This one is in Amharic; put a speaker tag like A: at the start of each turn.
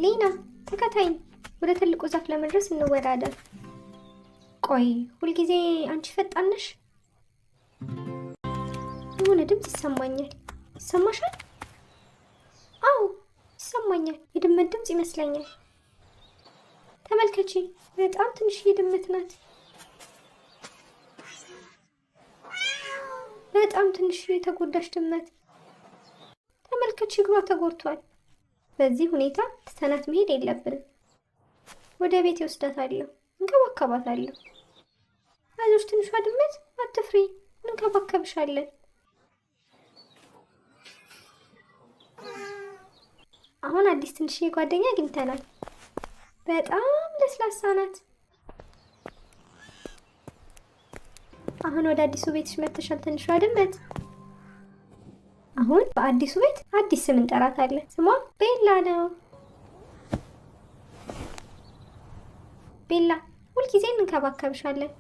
A: ሊና ተከታይኝ፣ ወደ ትልቁ ዛፍ ለመድረስ እንወዳደር። ቆይ ሁልጊዜ አንቺ ፈጣን ነሽ? የሆነ ድምፅ ይሰማኛል። ይሰማሻል? አዎ ይሰማኛል። የድመት ድምፅ ይመስለኛል። ተመልከቺ፣ በጣም ትንሽዬ ድመት ናት። በጣም ትንሽዬ የተጎዳች ድመት። ተመልከቺ፣ እግሯ ተጎድቷል። በዚህ ሁኔታ ትተናት መሄድ የለብንም። ወደ ቤት እወስዳታለሁ፣ እንከባከባታለሁ። አይዞሽ ትንሿ ድመት፣ አትፍሪ፣ እንከባከብሻለን። አሁን አዲስ ትንሽዬ ጓደኛ አግኝተናል። በጣም ለስላሳ ናት። አሁን ወደ አዲሱ ቤትሽ መጥተሻል ትንሿ ድመት። አሁን በአዲሱ ቤት አዲስ ስም እንጠራታለን። ስሟ ቤላ ነው። ቤላ፣ ሁልጊዜ እንከባከብሻለን።